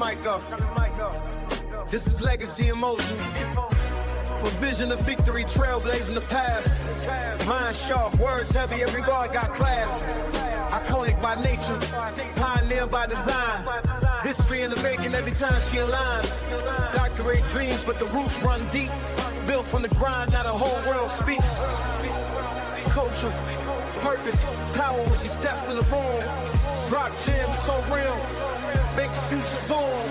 mic up. This is legacy emotion. For vision of victory, trailblazing the path. Mind sharp, words heavy, every bar got class. Iconic by nature, pioneer by design. History in the making every time she aligns. Doctorate dreams, but the roots run deep. Built from the grind, now the whole world speaks. Culture, purpose, power when she steps in the room. Drop gems so real, make the future zoom.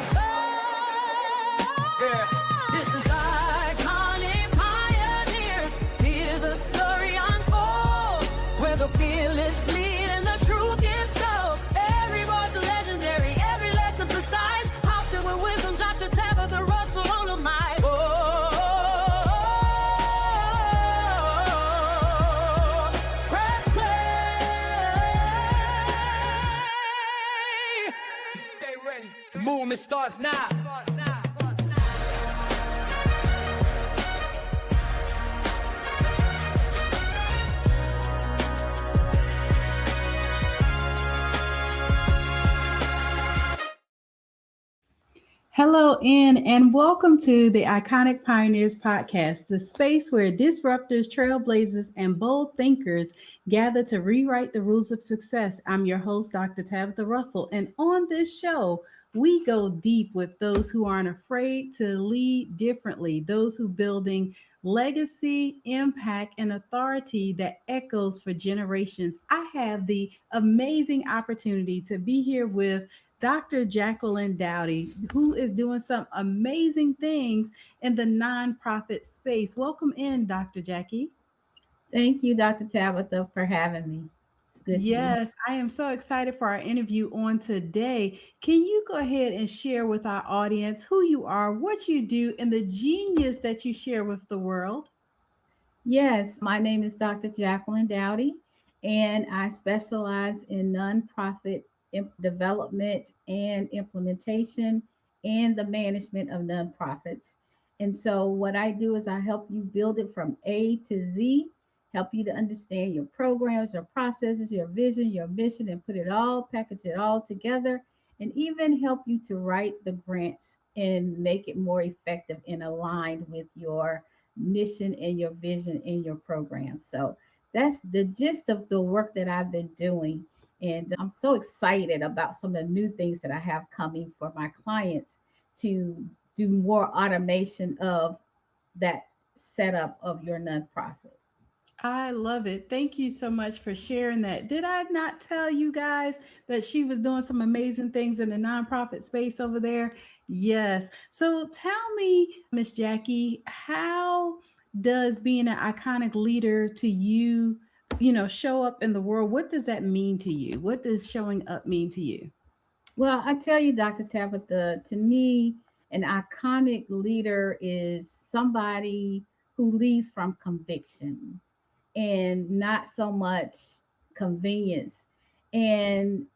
Yeah. This is iconic pioneers. Hear the story unfold, where the fearless lead and the truth gets told. Every voice legendary, every lesson precise. Often with wisdom, Dr. Tabatha Russell on the mic. Press play. Stay ready. The movement starts now. Hello, and welcome to the Iconic Pioneers podcast, the space where disruptors, trailblazers, and bold thinkers gather to rewrite the rules of success. I'm your host, Dr. Tabatha Russell, and on this show, we go deep with those who aren't afraid to lead differently, those who building legacy, impact, and authority that echoes for generations. I have the amazing opportunity to be here with Dr. Jacqueline Dowdy, who is doing some amazing things in the nonprofit space. Welcome in, Dr. Jackie. Thank you, Dr. Tabatha, for having me. It's good. Yes, I am so excited for our interview on today. Can you go ahead and share with our audience who you are, what you do, and the genius that you share with the world? Yes, my name is Dr. Jacqueline Dowdy, and I specialize in nonprofit development and implementation and the management of nonprofits. And so what I do is I help you build it from A to Z, help you to understand your programs, your processes, your vision, your mission, and put it all, package it all together, and even help you to write the grants and make it more effective and aligned with your mission and your vision in your program. So that's the gist of the work that I've been doing. And I'm so excited about some of the new things that I have coming for my clients to do more automation of that setup of your nonprofit. I love it. Thank you so much for sharing that. Did I not tell you guys that she was doing some amazing things in the nonprofit space over there? Yes. So tell me, Miss Jackie, how does being an iconic leader to you, show up in the world? What does that mean to you? What does showing up mean to you? Well, I tell you, Dr. Tabatha, to me, an iconic leader is somebody who leads from conviction and not so much convenience. And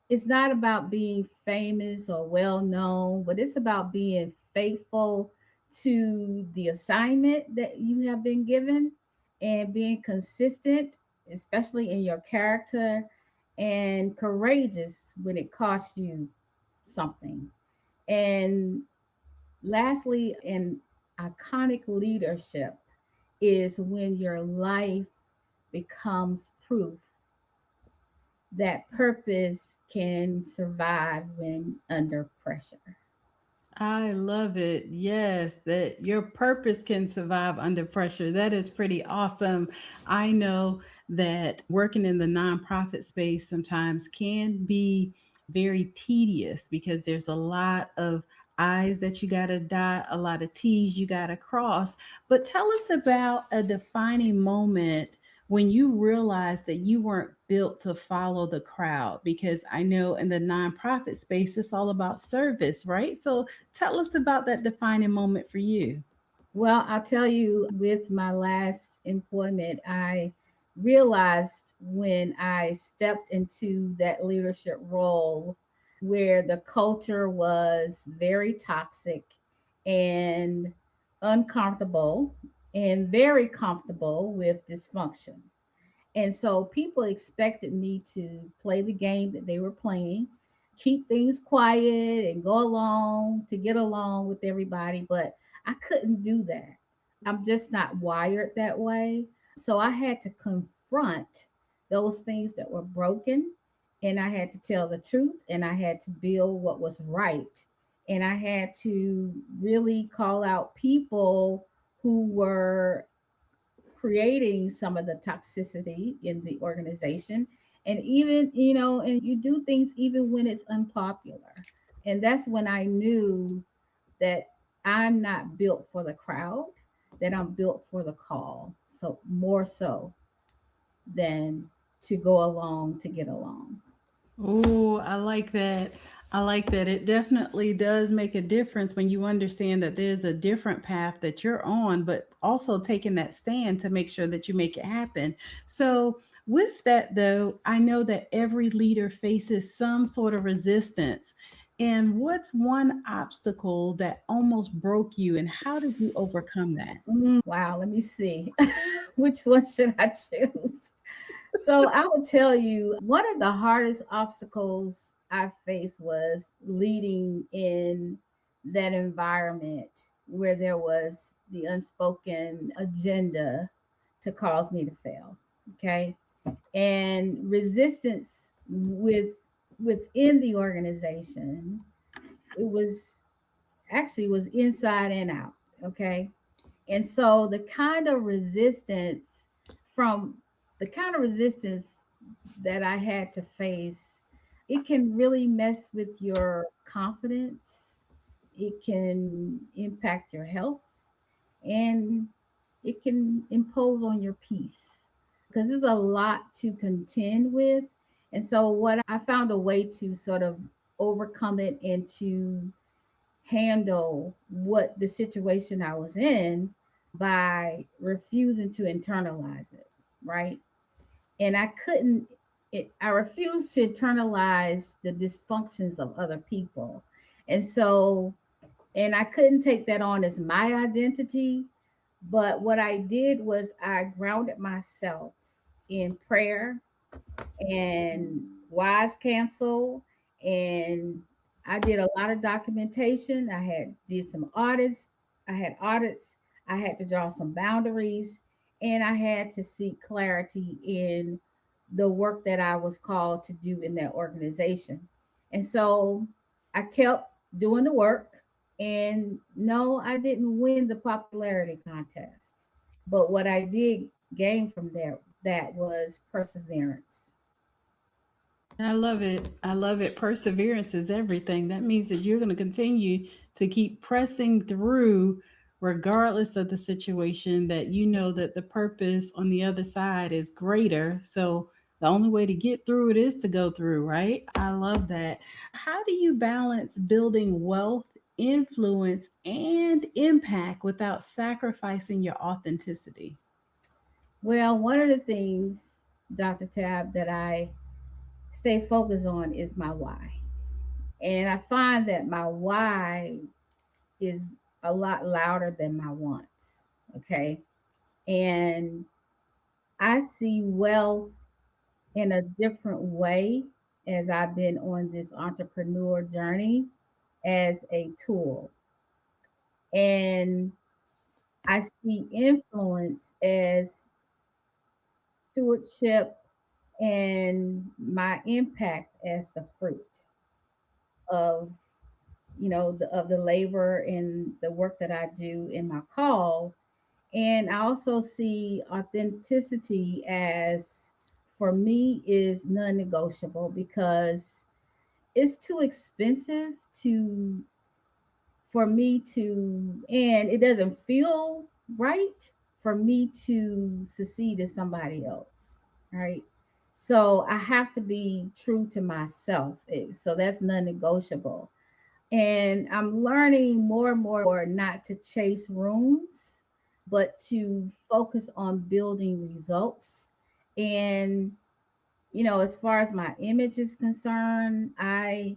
it's not about being famous or well known, but it's about being faithful to the assignment that you have been given and being consistent, especially in your character, and courageous when it costs you something. And lastly, an iconic leadership is when your life becomes proof that purpose can survive when under pressure. I love it. Yes, that your purpose can survive under pressure. That is pretty awesome. I know that working in the nonprofit space sometimes can be very tedious because there's a lot of I's that you got to dot, a lot of T's you got to cross. But tell us about a defining moment when you realized that you weren't built to follow the crowd, because I know in the nonprofit space, it's all about service, right? So tell us about that defining moment for you. Well, I'll tell you, with my last employment, I realized when I stepped into that leadership role where the culture was very toxic and uncomfortable and very comfortable with dysfunction. And so people expected me to play the game that they were playing. keep things quiet and go along to get along with everybody. But I couldn't do that. I'm just not wired that way. So I had to confront those things that were broken, and I had to tell the truth, and I had to build what was right. And I had to really call out people who were creating some of the toxicity in the organization. And even, and you do things even when it's unpopular. And that's when I knew that I'm not built for the crowd, that I'm built for the call. So more so than to go along to get along. Oh, I like that. I like that. It definitely does make a difference when you understand that there's a different path that you're on, but also taking that stand to make sure that you make it happen. So, with that, though, I know that every leader faces some sort of resistance. And what's one obstacle that almost broke you, and how did you overcome that? Wow, let me see. Which one should I choose? So I would tell you one of the hardest obstacles I faced was leading in that environment where there was the unspoken agenda to cause me to fail. Okay. And resistance within the organization, it was actually was inside and out. Okay. And so from the kind of resistance that I had to face, it can really mess with your confidence. It can impact your health, and it can impose on your peace because there's a lot to contend with. And so what I found a way to sort of overcome it and to handle what the situation I was in by refusing to internalize it, right? And I couldn't, I refused to internalize the dysfunctions of other people. And so, and I couldn't take that on as my identity. But what I did was I grounded myself in prayer and wise counsel, and I did a lot of documentation. I had did some audits. I had audits. I had to draw some boundaries, and I had to seek clarity in the work that I was called to do in that organization. And so I kept doing the work, and no, I didn't win the popularity contest, but what I did gain from there, that was perseverance. I love it. I love it. Perseverance is everything. That means that you're going to continue to keep pressing through regardless of the situation, that you know that the purpose on the other side is greater. So the only way to get through it is to go through, right? I love that. How do you balance building wealth, influence, and impact without sacrificing your authenticity? Well, one of the things, Dr. Tab, that I stay focused on is my why. And I find that my why is a lot louder than my wants. Okay. And I see wealth in a different way as I've been on this entrepreneur journey as a tool. And I see influence as stewardship and my impact as the fruit of of the labor and the work that I do in my call. And I also see authenticity as, for me, is non-negotiable because it's too expensive to for me to, and it doesn't feel right for me to succeed as somebody else, right? So I have to be true to myself. So that's non-negotiable. And I'm learning more and more not to chase rooms, but to focus on building results. And, as far as my image is concerned, my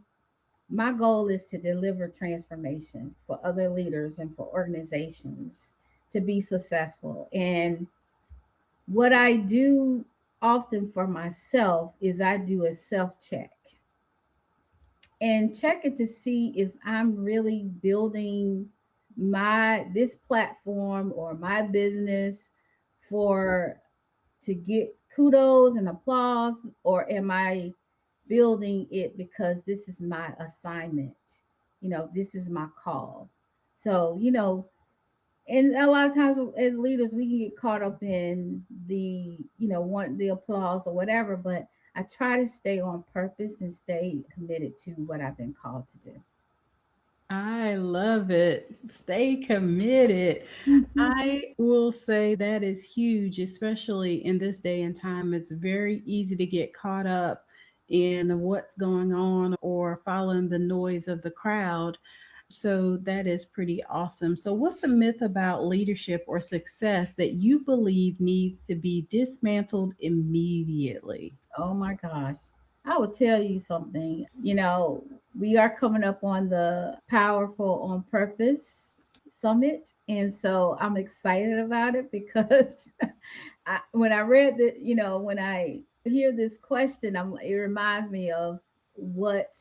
goal is to deliver transformation for other leaders and for organizations to be successful. And what I do often for myself is I do a self check. and check it to see if I'm really building my this platform or my business for to get kudos and applause, or am I building it because this is my assignment? This is my call. So, and a lot of times as leaders, we can get caught up in want the applause or whatever, but I try to stay on purpose and stay committed to what I've been called to do. I love it. Stay committed. Mhm. I will say that is huge, especially in this day and time. It's very easy to get caught up in what's going on or following the noise of the crowd. So that is pretty awesome. So, what's a myth about leadership or success that you believe needs to be dismantled immediately? Oh my gosh. I will tell you something. We are coming up on the Powerful on Purpose Summit. And so I'm excited about it because when I read that, when I hear this question, it reminds me of what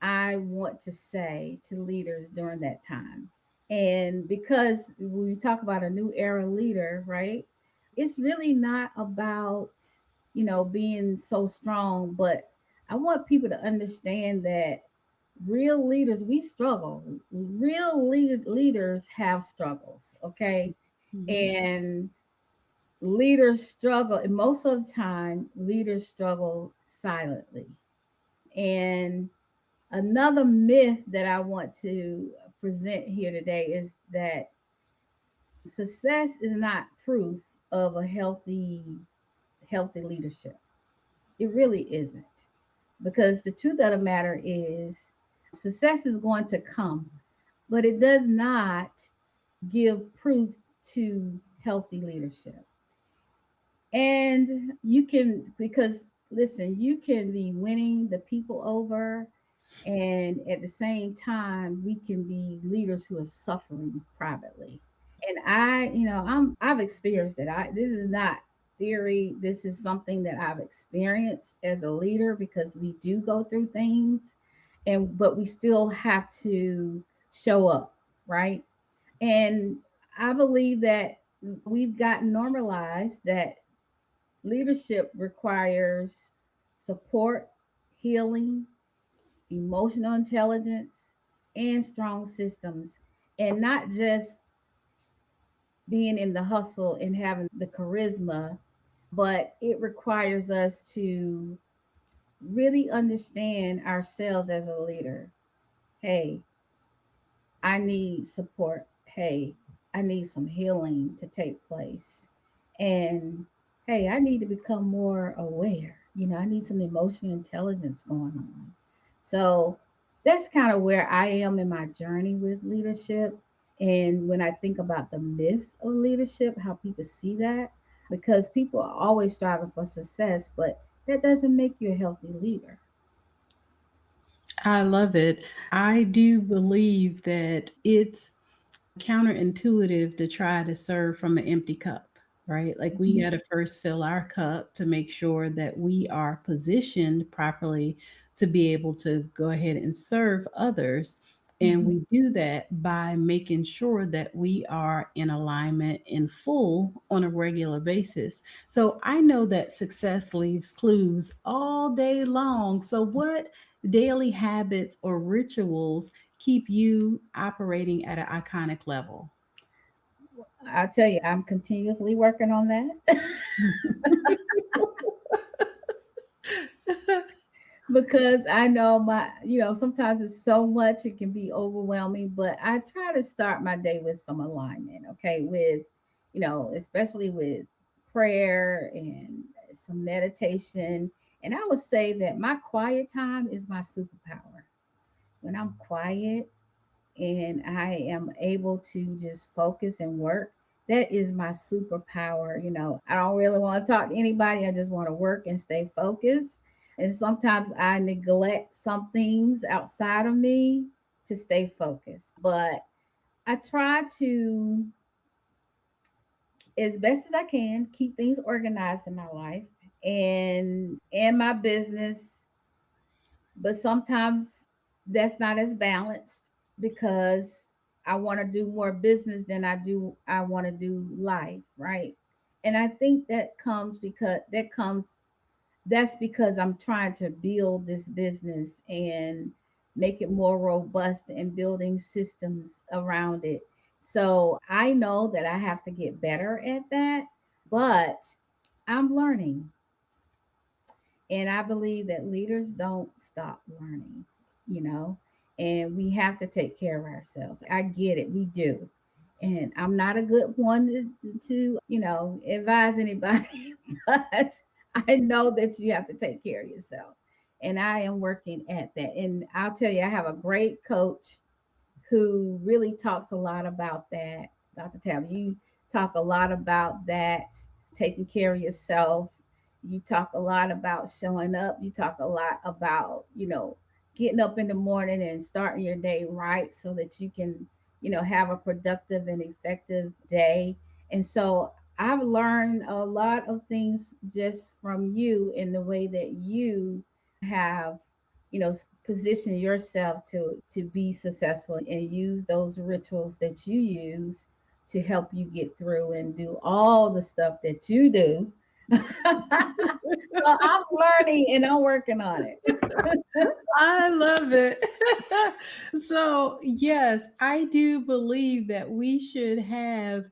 I want to say to leaders during that time. And because we talk about a new era leader, right? It's really not about, being so strong, but I want people to understand that real leaders, we struggle. Real leaders have struggles, okay? Mhm. And leaders struggle, and most of the time, leaders struggle silently. And another myth that I want to present here today is that success is not proof of a healthy leadership. It really isn't. Because the truth of the matter is success is going to come, but it does not give proof to healthy leadership. And you can, because listen, you can be winning the people over, and at the same time we can be leaders who are suffering privately. And I've experienced it. This is not theory, this is something that I've experienced as a leader, because we do go through things, but we still have to show up, right? And I believe that we've gotten normalized that leadership requires support, healing, emotional intelligence, and strong systems, and not just being in the hustle and having the charisma, but it requires us to really understand ourselves as a leader. Hey, I need support. Hey, I need some healing to take place. And hey, I need to become more aware. I need some emotional intelligence going on. So that's kind of where I am in my journey with leadership. And when I think about the myths of leadership, how people see that, because people are always striving for success, but that doesn't make you a healthy leader. I love it. I do believe that it's counterintuitive to try to serve from an empty cup, right? Like we Mhm. got to first fill our cup to make sure that we are positioned properly to be able to go ahead and serve others. And Mhm. we do that by making sure that we are in alignment in full on a regular basis. So I know that success leaves clues all day long. So, what daily habits or rituals keep you operating at an iconic level? I'll tell you, I'm continuously working on that. Because I know sometimes it's so much, it can be overwhelming, but I try to start my day with some alignment, okay, with, especially with prayer and some meditation. And I would say that my quiet time is my superpower. When I'm quiet and I am able to just focus and work, that is my superpower. I don't really want to talk to anybody. I just want to work and stay focused. And sometimes I neglect some things outside of me to stay focused. But I try to, as best as I can, keep things organized in my life and my business, but sometimes that's not as balanced because I want to do more business than I want to do life, right? And I think that's because I'm trying to build this business and make it more robust and building systems around it. So I know that I have to get better at that, but I'm learning. And I believe that leaders don't stop learning, you know, and we have to take care of ourselves. I get it, we do. And I'm not a good one to advise anybody, but I know that you have to take care of yourself. And I am working at that. And I'll tell you, I have a great coach who really talks a lot about that. Dr. Tab, you talk a lot about that, taking care of yourself. You talk a lot about showing up. You talk a lot about, getting up in the morning and starting your day right so that you can, have a productive and effective day. And so I've learned a lot of things just from you in the way that you have position yourself to be successful and use those rituals that you use to help you get through and do all the stuff that you do. So I'm learning and I'm working on it. I love it. So, yes, I do believe that we should have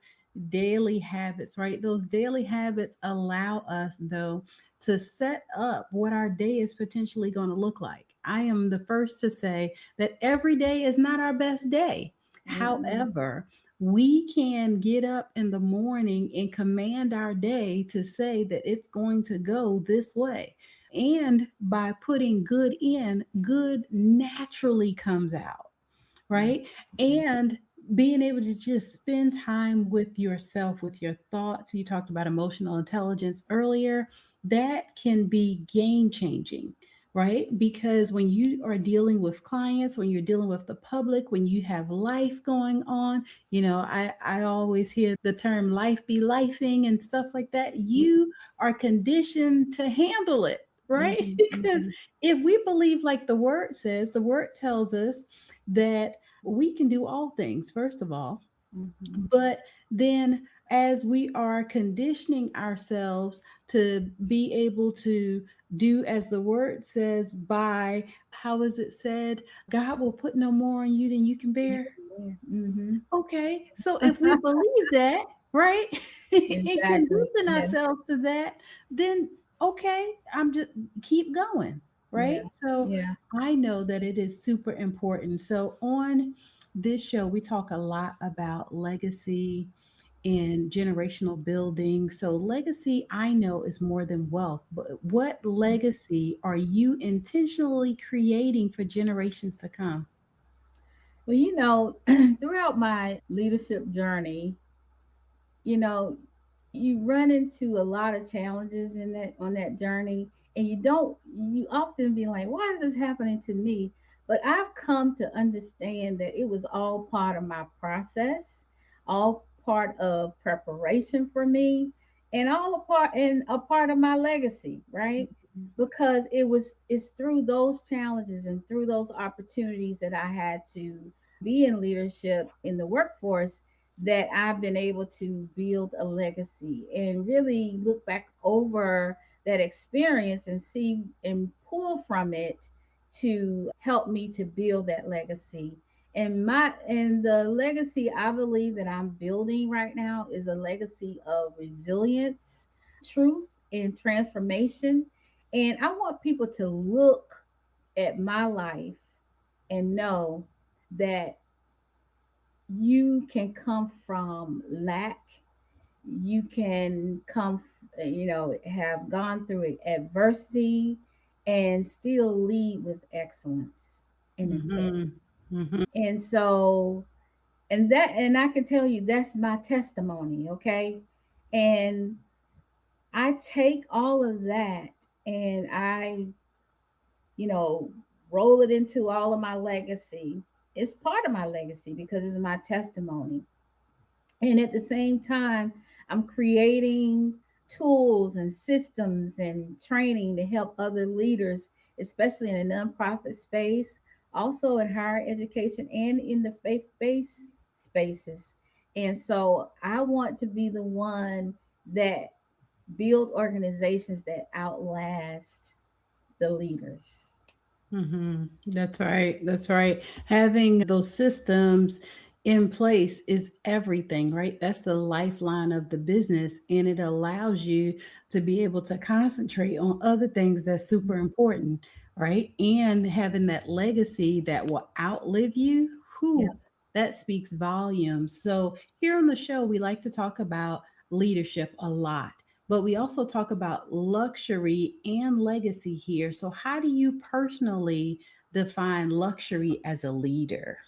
daily habits, right? Those daily habits allow us, though, to set up what our day is potentially going to look like. I am the first to say that every day is not our best day. Mm-mm. However, we can get up in the morning and command our day to say that it's going to go this way. And by putting good in, good naturally comes out, Yeah. right? And being able to just spend time with yourself, with your thoughts. You talked about emotional intelligence earlier. That can be game changing, right? Because when you are dealing with clients, when you're dealing with the public, when you have life going on, I always hear the term life be lifing and stuff like that. You are conditioned to handle it, right? Mm-hmm, Because mm-hmm, if we believe like the word says, the word tells us that we can do all things, first of all. mm-hmm. But then, as we are conditioning ourselves to be able to do as the word says, by how is it said? God will put no more on you than you can bear. Mm-hmm. Okay, so if we believe that, right, and Exactly. condition Yes. ourselves to that, then okay, I'm just keep going, Yeah. right? So Yeah. I know that it is super important. So on this show, we talk a lot about legacy and generational building. So legacy, I know, is more than wealth, but what legacy are you intentionally creating for generations to come? Well, throughout my leadership journey, you know, you run into a lot of challenges in that on that journey, and you often be like, why is this happening to me? But I've come to understand that it was all part of my process, all part of preparation for me, and a part of my legacy, right? Because it's through those challenges and through those opportunities that I had to be in leadership in the workforce that I've been able to build a legacy and really look back over that experience and see and pull from it to help me to build that legacy. And the legacy I believe that I'm building right now is a legacy of resilience, truth, and transformation. And I want people to look at my life and know that you can come from lack, you can have gone through adversity and still lead with excellence and integrity. Mhm. Mhm. And so, and I can tell you that's my testimony, okay? And I take all of that and I, you know, roll it into all of my legacy. It's part of my legacy because it's my testimony. And at the same time, I'm creating tools and systems and training to help other leaders, especially in the nonprofit space, also in higher education and in the faith-based spaces. And so I want to be the one that build organizations that outlast the leaders. That's right. That's right. Having those systems in place is everything, right? That's the lifeline of the business, and it allows you to be able to concentrate on other things that's super important, right? And having that legacy that will outlive you, Yeah. who that speaks volumes. So, here on the show, we like to talk about leadership a lot, but we also talk about luxury and legacy here. So, how do you personally define luxury as a leader?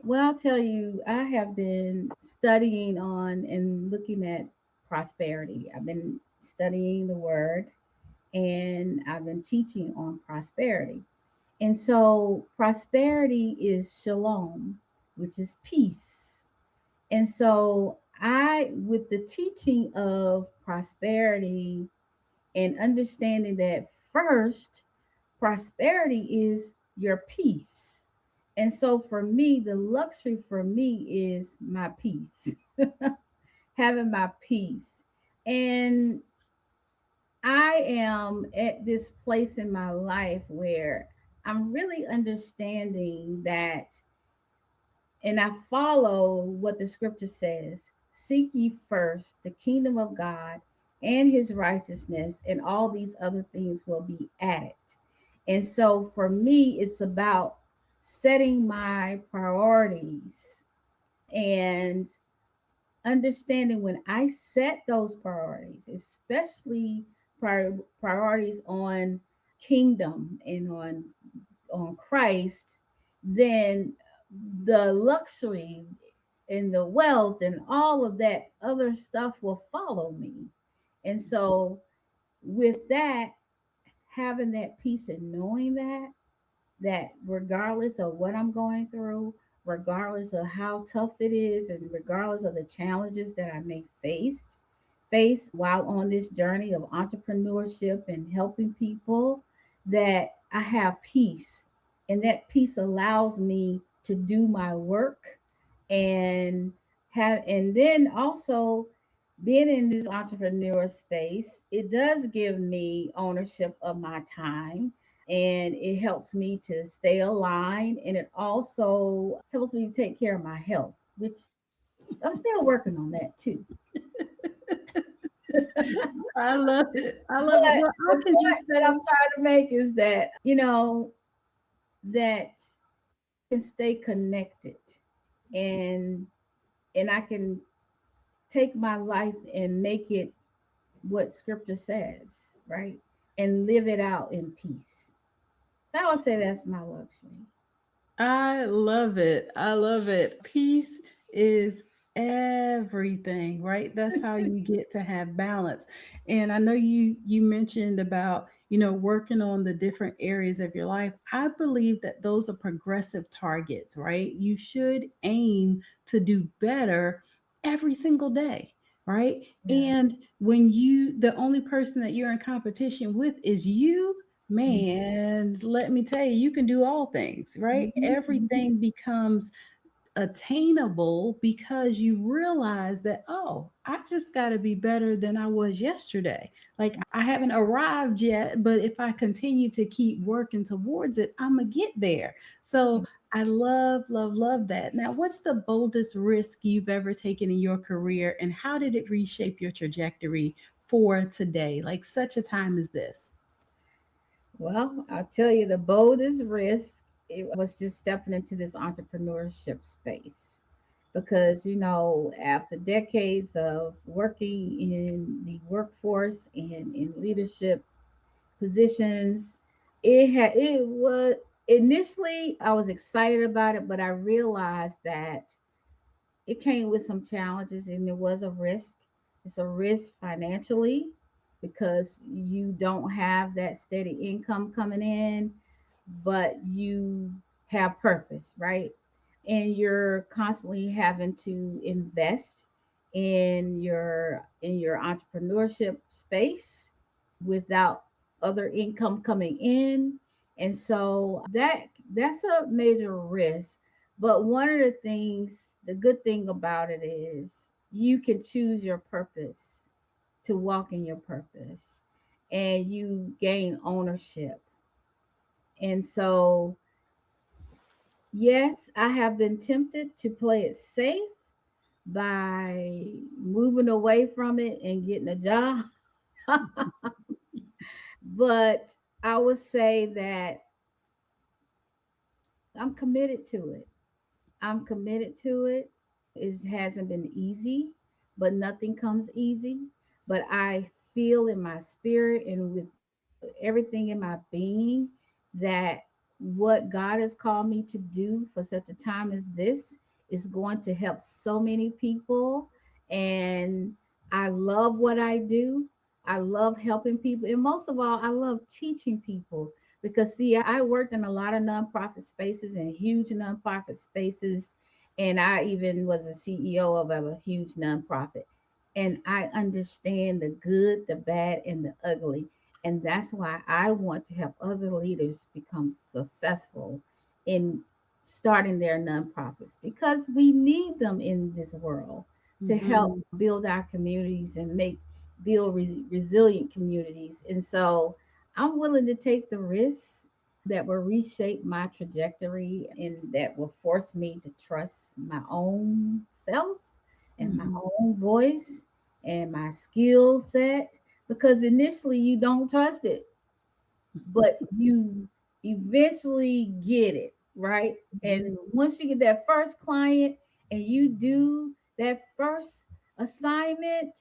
Well, I'll tell you, I have been studying on and looking at prosperity. I've been studying the word and I've been teaching on prosperity. And so, prosperity is shalom, which is peace. And so, with the teaching of prosperity and understanding that first, prosperity is your peace. And so for me, the luxury for me is my peace, having my peace. And I am at this place in my life where I'm really understanding that, and I follow what the scripture says: seek ye first the kingdom of God and his righteousness, and all these other things will be added. And so for me, it's about setting my priorities and understanding when I set those priorities, especially priorities on kingdom and on Christ, then the luxury and the wealth and all of that other stuff will follow me. And so with that, having that peace and knowing that regardless of what I'm going through, regardless of how tough it is, and regardless of the challenges that I may face while on this journey of entrepreneurship and helping people, that I have peace. And that peace allows me to do my work and and then also being in this entrepreneur space, it does give me ownership of my time, and it helps me to stay aligned, and it also helps me to take care of my health, which I'm still working on that too. I love it. I But love it. Well, the I can point just that I'm say, trying to make is that, that can stay connected, and I can take my life and make it what scripture says, right? And live it out in peace. So I would say that's my luxury. I love it. I love it. Peace is everything, right? That's how you get to have balance. And I know you mentioned about, working on the different areas of your life. I believe that those are progressive targets, right? You should aim to do better every single day, right? Yeah. And when the only person that you're in competition with is you, man, let me tell you, you can do all things, right? Mhm. Everything becomes attainable because you realize that, oh, I just got to be better than I was yesterday. Like, I haven't arrived yet, but if I continue to keep working towards it, I'm going to get there. So I love, love, love that. Now, what's the boldest risk you've ever taken in your career, and how did it reshape your trajectory for today? Like, such a time as this? Well, I'll tell you the boldest risk, it was just stepping into this entrepreneurship space. Because, after decades of working in the workforce and in leadership positions, it was initially I was excited about it, but I realized that it came with some challenges and it was a risk. It's a risk financially because you don't have that steady income coming in, but you have purpose, right? And you're constantly having to invest in your entrepreneurship space without other income coming in. And so that's a major risk. But one of the things, the good thing about it is you can choose your purpose, to walk in your purpose, and you gain ownership. And so, yes, I have been tempted to play it safe by moving away from it and getting a job. But I would say that I'm committed to it. I'm committed to it. It hasn't been easy, but nothing comes easy. But I feel in my spirit and with everything in my being that what God has called me to do for such a time as this is going to help so many people. And I love what I do. I love helping people. And most of all, I love teaching people because, see, I worked in a lot of nonprofit spaces and huge nonprofit spaces. And I even was a CEO of a huge nonprofit. And I understand the good, the bad, and the ugly. And that's why I want to help other leaders become successful in starting their nonprofits because we need them in this world to help build our communities and build resilient communities. And so I'm willing to take the risks that will reshape my trajectory and that will force me to trust my own self and my own voice and my skill set, because initially you don't trust it, but you eventually get it, right? And once you get that first client and you do that first assignment,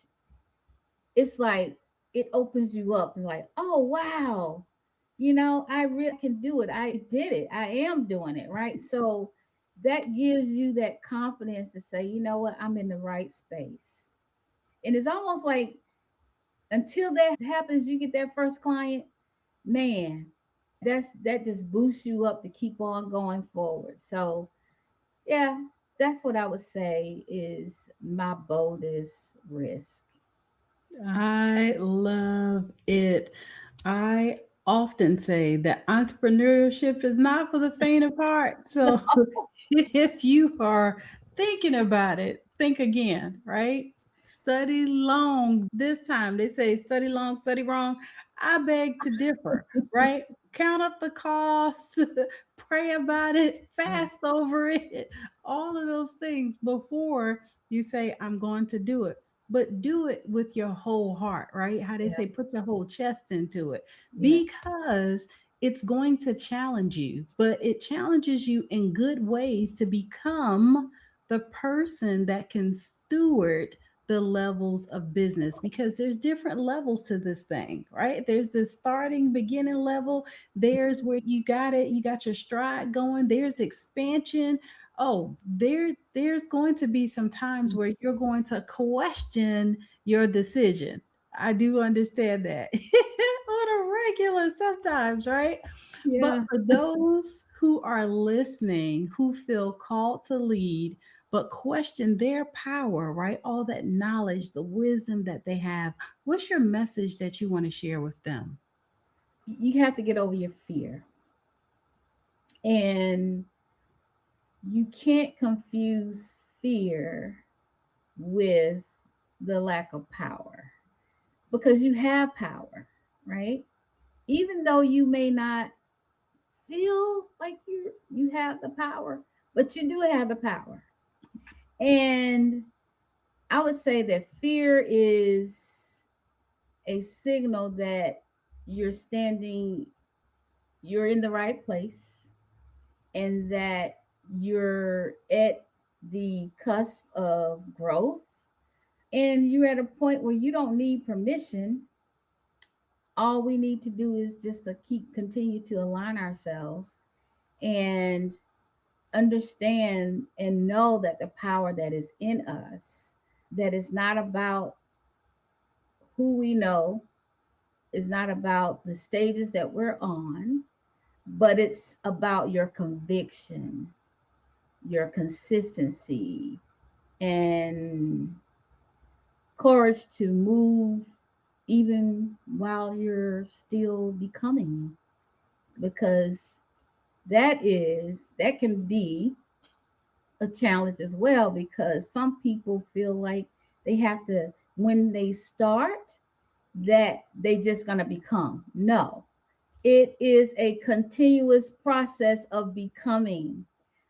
it's like it opens you up and like, oh wow, I really can do it. I did it. I am doing it, right? So that gives you that confidence to say, you know what, I'm in the right space. And it's almost like until that happens, you get that first client, man, that just boosts you up to keep on going forward. So yeah, that's what I would say is my boldest risk. I love it. I often say that entrepreneurship is not for the faint of heart. So if you are thinking about it, think again, right? Study long. This time they say study long, study wrong. I beg to differ, right? Count up the cost, pray about it, Yeah. fast over it, all of those things before you say, I'm going to do it, but do it with your whole heart, right? How they Yeah. say, put your whole chest into it Yeah. because it's going to challenge you, but it challenges you in good ways to become the person that can steward the levels of business because there's different levels to this thing, right? There's the starting beginning level, there's where you got it, you got your stride going, there's expansion. Oh, there's going to be some times where you're going to question your decision. I do understand that on a regular sometimes, right? But Yeah. for those who are listening, who feel called to lead, but question their power, right? All that knowledge, the wisdom that they have, what's your message that you want to share with them? You have to get over your fear. And you can't confuse fear with the lack of power because you have power, right? Even though you may not feel like you have the power, but you do have the power. And I would say that fear is a signal that you're standing, you're in the right place, and that you're at the cusp of growth. And you're at a point where you don't need permission. All we need to do is just to continue to align ourselves and understand and know that the power that is in us, that is not about who we know, is not about the stages that we're on, but it's about your conviction, your consistency, and courage to move even while you're still becoming, because that can be a challenge as well, because some people feel like they have to, when they start, that they just going to become. No, it is a continuous process of becoming.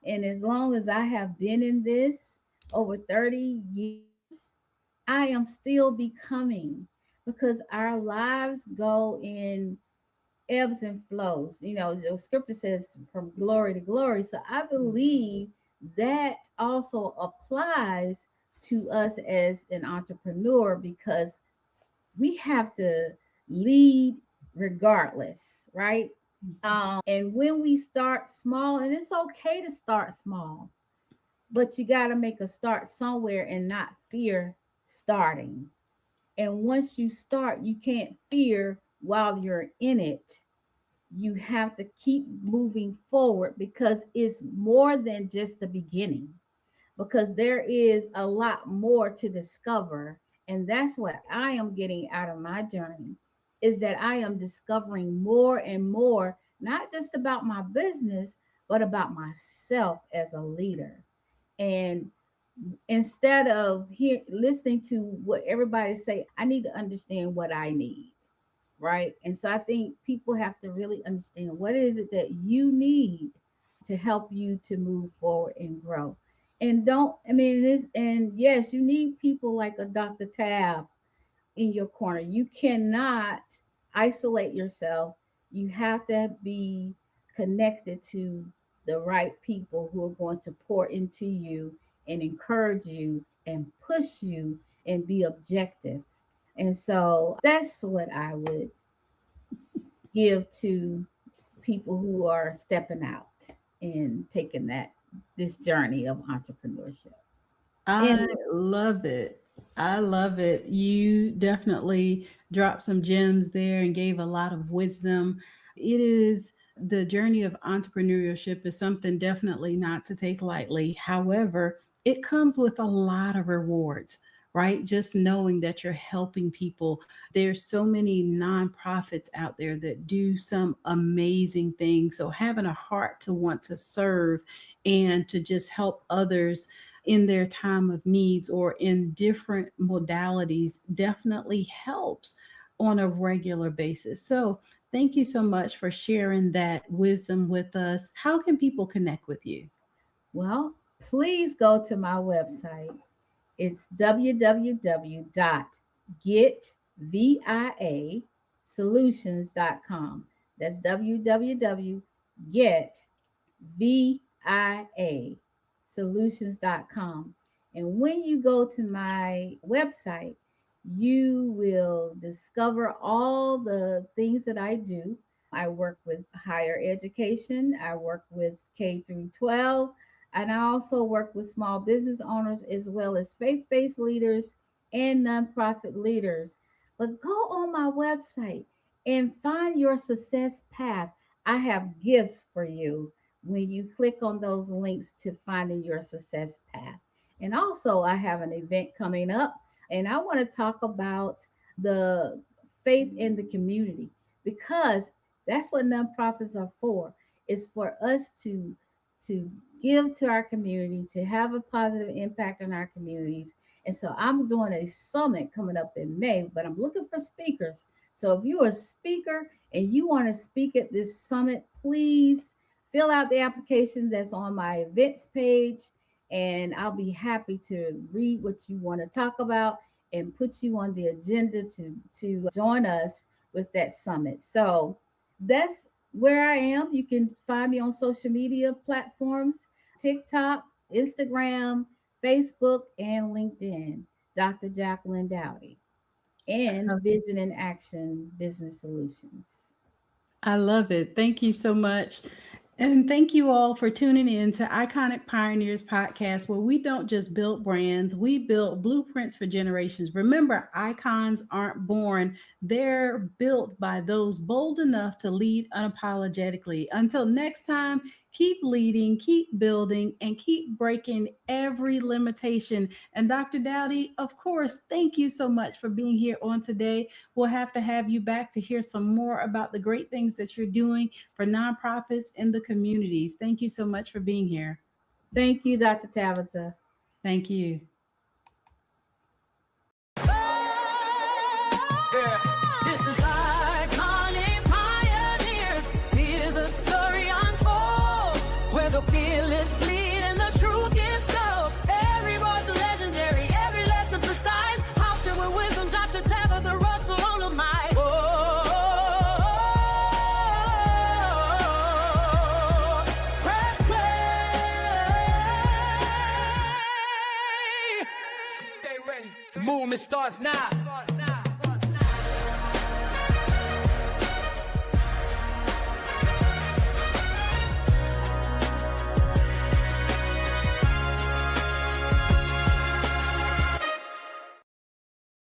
And as long as I have been in this over 30 years, I am still becoming, because our lives go in ebbs and flows. You know, the scripture says from glory to glory. So I believe that also applies to us as an entrepreneur, because we have to lead regardless, right? And when we start small, and it's okay to start small, but you got to make a start somewhere and not fear starting. And once you start, you can't fear while you're in it. You have to keep moving forward, because it's more than just the beginning, because there is a lot more to discover. And that's what I am getting out of my journey, is that I am discovering more and more, not just about my business, but about myself as a leader. And instead of listening to what everybody say, I need to understand what I need, right? And so I think people have to really understand, what is it that you need to help you to move forward and grow. And don't, I mean, it is, and yes, you need people like a Dr. Tab in your corner. You cannot isolate yourself. You have to be connected to the right people who are going to pour into you and encourage you and push you and be objective. And so that's what I would give to people who are stepping out and taking this journey of entrepreneurship. I And love it. I love it. You definitely dropped some gems there and gave a lot of wisdom. It is the journey of entrepreneurship is something definitely not to take lightly. However, it comes with a lot of rewards, right? Just knowing that you're helping people. There's so many nonprofits out there that do some amazing things. So having a heart to want to serve and to just help others in their time of needs or in different modalities definitely helps on a regular basis. So, thank you so much for sharing that wisdom with us. How can people connect with you? well, please go to my website. It's www.getviasolutions.com. That's www.getviasolutions.com. And when you go to my website, you will discover all the things that I do. I work with higher education, I work with K through 12, and I also work with small business owners as well as faith based leaders and nonprofit leaders. But go on my website and find your success path. I have gifts for you when you click on those links to finding your success path. And also, I have an event coming up, and I want to talk about the faith in the community, because that's what nonprofits are for. It's for us to give to our community, to have a positive impact on our communities. And so I'm doing a summit coming up in May, but I'm looking for speakers. So if you're a speaker and you want to speak at this summit, please fill out the application that's on my events page, and I'll be happy to read what you want to talk about and put you on the agenda to join us with that summit. So that's where I am. You can find me on social media platforms: TikTok, Instagram, Facebook, and LinkedIn. Dr. Jacqueline Dowdy, and Vision and Action Business Solutions. I love it. Thank you so much. And thank you all for tuning in to Iconic Pioneers podcast, where we don't just build brands, we build blueprints for generations. Remember, icons aren't born, they're built by those bold enough to lead unapologetically. Until next time, keep leading, keep building, and keep breaking every limitation. And Dr. Dowdy, of course, thank you so much for being here on today. We'll have to have you back to hear some more about the great things that you're doing for nonprofits in the communities. Thank you so much for being here. Thank you, Dr. Tabatha. Thank you. This is iconic pioneers. Hear the story unfold, where the fearless lead and the truth gets told. Every voice legendary, every lesson precise. Housed with wisdom, Dr. Tabatha Russell on the mic. Press play. Stay ready. The movement starts now.